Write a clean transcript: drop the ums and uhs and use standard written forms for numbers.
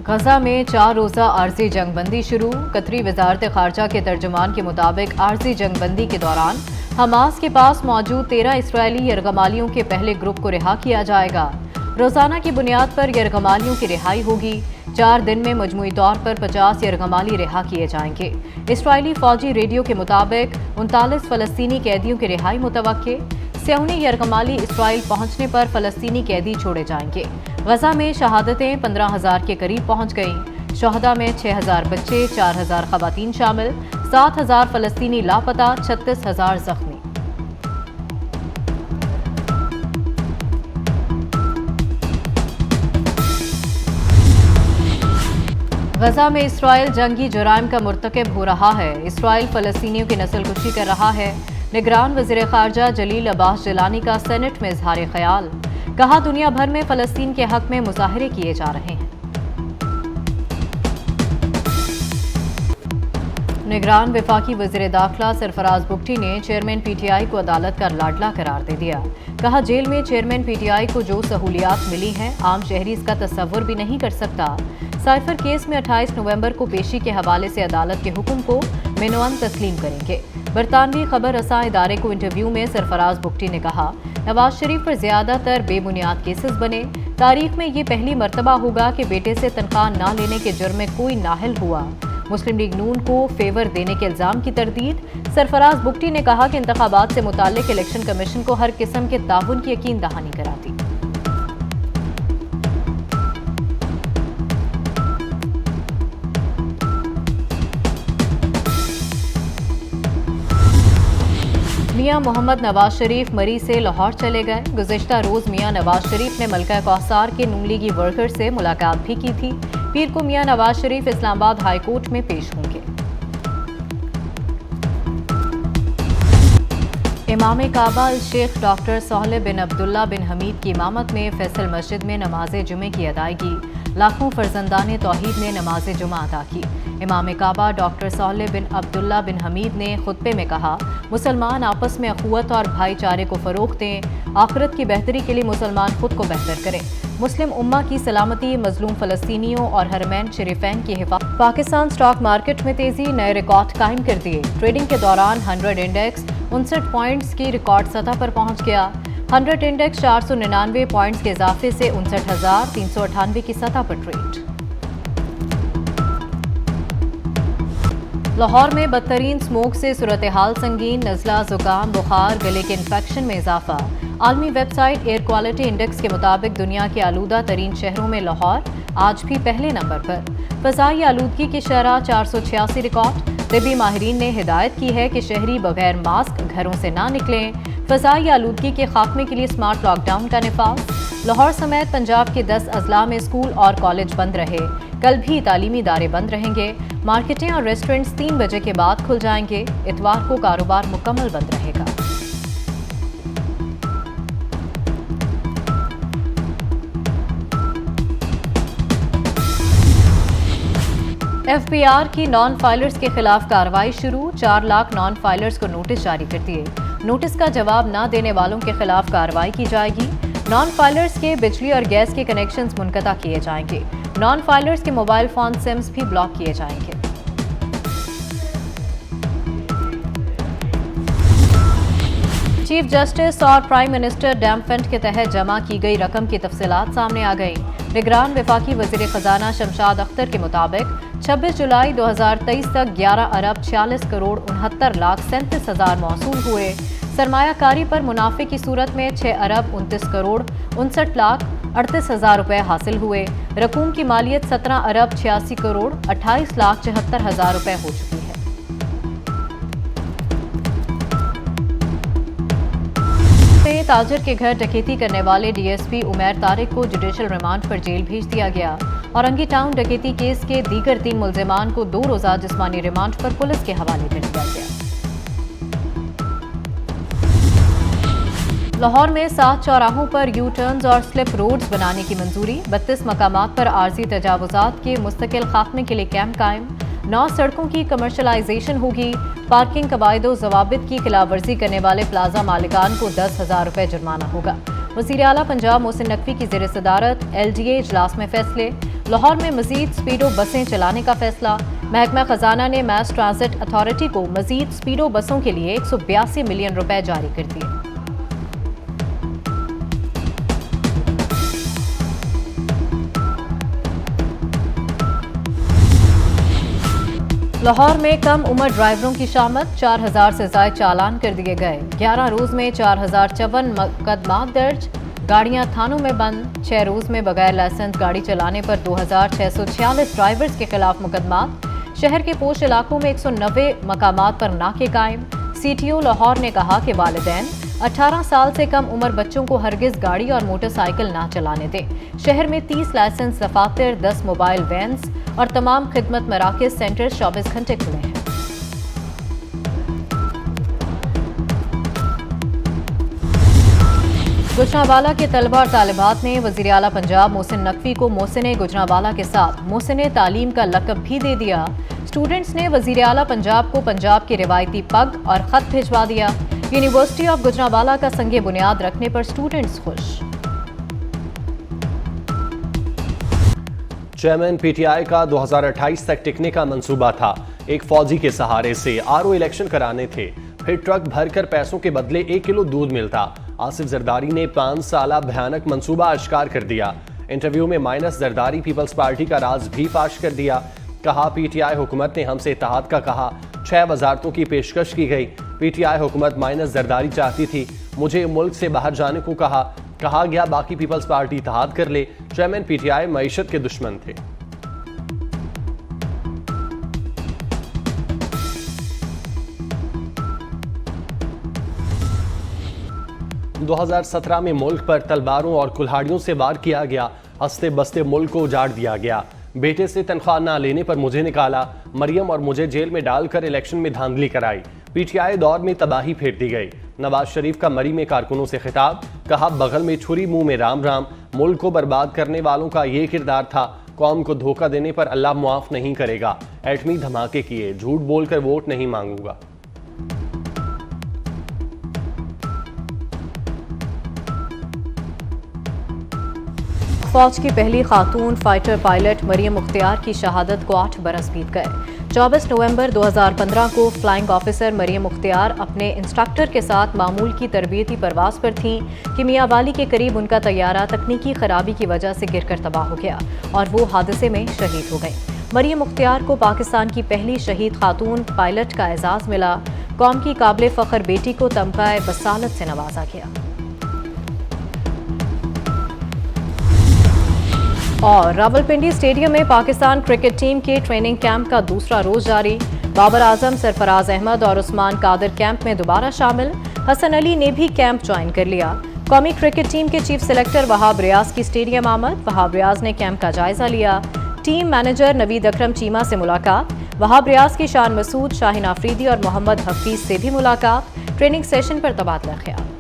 गजा में 4 रोज़ा आर्जी जंगबंदी शुरू। कतरी वजारत खारजा के तर्जुमान के मुताबिक आर्जी जंगबंदी के दौरान हमास के पास मौजूद 13 इसराइली यरगमालियों के पहले ग्रुप को रिहा किया जाएगा। रोजाना की बुनियाद पर यरगमालियों की रिहाई होगी। 4 दिन में मजमूई तौर पर 50 यरगमाली रिहा किए जाएंगे। इसराइली फौजी रेडियो के मुताबिक 39 फलस्तीनी कैदियों की रिहाई मुतवक्के। स्याउनी यरगमाली इसराइल पहुंचने पर फलस्तीनी कैदी छोड़े जाएंगे। गजा में शहादतें 15,000 के करीब पहुंच गईं। शहदा में 6,000 बच्चे, 4,000 खवातीन शामिल, 7,000 फलस्तीनी लापता, 36,000 जख्मी। गजा में इसराइल जंगी जुराइम का मुर्तकब हो रहा है। इसराइल फलस्तीनियों की नस्लकुशी कर रहा है। निगरान वज़ीर ख़ारजा जलील अब्बास जिलानी का सेनेट में इज़हार ख्याल। कहा, दुनिया भर में फ़लस्तीन के हक में मुज़ाहरे किए जा रहे हैं। निगरान वफाकी वज़ीर दाखिला सरफराज बुगटी ने चेयरमैन PTI को अदालत का लाडला करार दे दिया। कहा, जेल में चेयरमैन PTI को जो सहूलियात मिली हैं आम शहरी इसका तस्वुर भी नहीं कर सकता। साइफर केस में 28 नवंबर को पेशी के हवाले से अदालत के हुक्म को मिनवन तस्लीम करेंगे। बरतानवी खबर रसां इदारे को इंटरव्यू में सरफराज बुगटी ने कहा, नवाज शरीफ पर ज्यादातर बेबुनियाद केसेस बने। तारीख में ये पहली मरतबा होगा कि बेटे से तनख्वाह न लेने के जुर्म में कोई नाहल हुआ। मुस्लिम लीग नून को फेवर देने के इल्जाम की तरदीद। सरफराज बुगटी ने कहा कि इंतखाबात से मुताल्लिक इलेक्शन कमीशन को हर किस्म के ताउन की यकीन दहानी कराती। मियां मोहम्मद नवाज शरीफ मरी से लाहौर चले गए। गुज़िश्ता रोज मियां नवाज शरीफ ने मलका कौसार के नून लीगी वर्कर से मुलाकात भी की थी। पीर को मियां नवाज शरीफ इस्लामाबाद हाई कोर्ट में पेश होंगे। इमाम काबा शेख डॉक्टर सोहले बिन अब्दुल्ला बिन हमीद की इमामत में फैसल मस्जिद में नमाज जुमे की अदायगी। लाखों फर्जंदान तौहीद ने नमाज जुमा अदा की। इमाम काबा डॉक्टर सोहले बिन अब्दुल्ला बिन हमीद ने खुतबे में कहा, मुसलमान आपस में अखुवत और भाईचारे को फरोग दें। आखिरत की बेहतरी के लिए मुसलमान खुद को बेहतर करें। मुस्लिम उम्मा की सलामती, मजलूम फलस्तीनियों और हरमैन शरीफैन की हिफाजत। पाकिस्तान स्टॉक मार्केट में तेजी, नए रिकॉर्ड कायम कर दिए। ट्रेडिंग के दौरान 100 इंडेक्स 59 पॉइंट्स की रिकॉर्ड सतह पर पहुंच गया। 100 इंडेक्स 499 पॉइंट्स के इजाफे से 59,398 की सतह पर ट्रेड। लाहौर में बदतरीन स्मोक से सूरत हाल संगीन। नज़ला, जुकाम, बुखार, गले के इन्फेक्शन में इजाफा। आलमी वेबसाइट एयर क्वालिटी इंडेक्स के मुताबिक दुनिया के आलूदा तरीन शहरों में लाहौर आज भी पहले नंबर पर। फ़ज़ाई आलूदगी की शरह 486 रिकॉर्ड। तिबी माहिरीन ने हिदायत की है कि शहरी बगैर मास्क घरों से ना निकलें। फ़ज़ाई आलूदगी के खात्मे के लिए स्मार्ट लॉकडाउन का निफाज। लाहौर समेत पंजाब के 10 अजला में स्कूल और कॉलेज बंद रहे। कल भी तालीमी इदारे बंद रहेंगे। मार्केटें और रेस्टोरेंट्स 3 बजे के बाद खुल जाएंगे। इतवार को कारोबार मुकम्मल बंद रहेगा। FBR की नॉन फाइलर्स के खिलाफ कार्रवाई शुरू। 4 लाख नॉन फाइलर्स को नोटिस जारी कर दिए। नोटिस का जवाब न देने वालों के खिलाफ कार्रवाई की जाएगी। नॉन फाइलर्स के बिजली और गैस के कनेक्शंस मुनक़ता किए जाएंगे। नॉन फाइलर्स के मोबाइल फोन सिम्स भी ब्लॉक किए जाएंगे। चीफ जस्टिस और प्राइम मिनिस्टर डैम फंड के तहत जमा की गई रकम की तफसीलात सामने आ गई। निगरान वफाकी वज़ीर ख़जाना शमशाद अख्तर के मुताबिक 26 जुलाई 2023 तक 11 अरब 46 करोड़ 69 लाख 37 हज़ार मौसूल हुए। सरमायाकारी पर मुनाफे की सूरत में 6 अरब 29 करोड़ 59 लाख 38 हज़ार रुपये हासिल हुए। रकूम की मालियत 17 अरब 86 करोड़ 28 लाख 74 हज़ार रुपये हो चुकी है। ताजिर के घर डकैती करने वाले DSP उमैर तारिक को जुडिशल रिमांड पर जेल भेज दिया गया। औरंगी टाउन डकैती केस के दीगर 3 मुल्जिमान को 2 रोज़ा जिस्मानी रिमांड पर पुलिस के हवाले कर दिया गया। लाहौर में 7 चौराहों पर यू टर्न्स और स्लिप रोड्स बनाने की मंजूरी। 32 मकामात पर आर्जी तजावुजात के मुस्तकिल खात्मे के लिए कैंप कायम। 9 सड़कों की कमर्शलाइजेशन होगी। पार्किंग कवायदो जवाबित की खिलाफवर्जी करने वाले प्लाजा मालिकान को 10,000 रुपये जुर्माना होगा। वज़ीर आला पंजाब मोहसिन नकवी की ज़ेर सदारत LDA इजलास में फैसले। लाहौर में मजीद स्पीडो बसें चलाने का फैसला। महकमा खजाना ने मैस ट्रांजिट अथॉरिटी को मजीद स्पीडो बसों के लिए 182 मिलियन रुपए जारी कर दिए। लाहौर में कम उम्र ड्राइवरों की शामत, 4000 से ज्यादा चालान कर दिए गए। 11 रोज में 4054 मुकदमात दर्ज। गाड़ियां थानों में बंद। 6 रोज में बगैर लाइसेंस गाड़ी चलाने पर 2646 ड्राइवर्स के खिलाफ मुकदमात। शहर के पोश इलाकों में 190 मकामात पर नाके कायम। CTO लाहौर ने कहा कि वालिदैन 18 साल से कम उम्र बच्चों को हरगिज गाड़ी और मोटरसाइकिल ना चलाने दें। शहर में 30 लाइसेंस दफातर, 10 मोबाइल वैन्स और तमाम खिदमत मराकज सेंटर 24 घंटे खुले हैं। गुजरांवाला के तलबा और तालिबात ने वज़ीर आला पंजाब मोहसिन नकवी को मोहसिन गुजरांवाला के साथ मोहसिन तालीम का लक़ब भी दे दिया। स्टूडेंट्स ने वज़ीर आला पंजाब को पंजाब की रिवायती पग और ख़त भिजवा दिया। यूनिवर्सिटी ऑफ गुजरांवाला का संगे बुनियाद रखने पर स्टूडेंट्स खुश। चेयरमैन PTI का 2028 तक टिकने का मंसूबा था। एक फौजी के सहारे से RO इलेक्शन कराने थे, फिर ट्रक भरकर पैसों के बदले 1 किलो दूध मिलता। आसिफ जरदारी ने 5 साला भयानक मंसूबा आश्कार कर दिया। इंटरव्यू में माइनस जरदारी पीपल्स पार्टी का राज भी फाश कर दिया। कहा PTI हुकूमत ने हमसे इत्तेहाद का कहा, 6 वजारतों की पेशकश की गई। PTI हुकूमत माइनस जरदारी चाहती थी, मुझे मुल्क से बाहर जाने को कहा गया बाकी पीपल्स पार्टी इत्तेहाद कर ले। चेयरमैन PTI मईशत के दुश्मन थे। दो 2017 में मुल्क पर तलवारों और कुल्हाड़ियों से वार किया गया। हंसते बसते मुल्क को उजाड़ दिया गया। बेटे से तनख्वाह ना लेने पर मुझे निकाला। मरियम और मुझे जेल में डालकर इलेक्शन में धांधली कराई। PTI दौर में तबाही फेर दी गई। नवाज शरीफ का मरी में कारकुनों से खिताब, कहा बगल में छुरी मुंह में राम राम। मुल्क को बर्बाद करने वालों का ये किरदार था। कौम को धोखा देने पर अल्लाह मुआफ नहीं करेगा। एटमी धमाके किए, झूठ बोलकर वोट नहीं मांगूंगा। फौज की पहली खातून फाइटर पायलट मरियम मुख्तियार की शहादत को 8 बरस बीत गए। 24 नवंबर 2015 को फ्लाइंग ऑफिसर मरियम मुख्तियार अपने इंस्ट्रक्टर के साथ मामूल की तरबियती परवाज पर थीं कि मियांवाली के करीब उनका तैयारा तकनीकी खराबी की वजह से गिरकर तबाह हो गया और वो हादसे में शहीद हो गई। मरियम मुख्तियार को पाकिस्तान की पहली शहीद खातून पायलट का एजाज मिला। कौम की काबिल फख्र बेटी को तमग़ा बसालत से नवाजा गया। और रावलपिंडी स्टेडियम में पाकिस्तान क्रिकेट टीम के ट्रेनिंग कैंप का दूसरा रोज जारी। बाबर आजम, सरफराज अहमद और उस्मान कादिर कैंप में दोबारा शामिल। हसन अली ने भी कैंप ज्वाइन कर लिया। कौमी क्रिकेट टीम के चीफ सेलेक्टर वहाब रियाज की स्टेडियम आमद। वहाब रियाज ने कैंप का जायजा लिया। टीम मैनेजर नवीद अकरम चीमा से मुलाकात। वहाब रियाज की शान मसूद, शाहिन आफरीदी और मोहम्मद हफीज से भी मुलाकात। ट्रेनिंग सेशन पर तबादला ख्याल।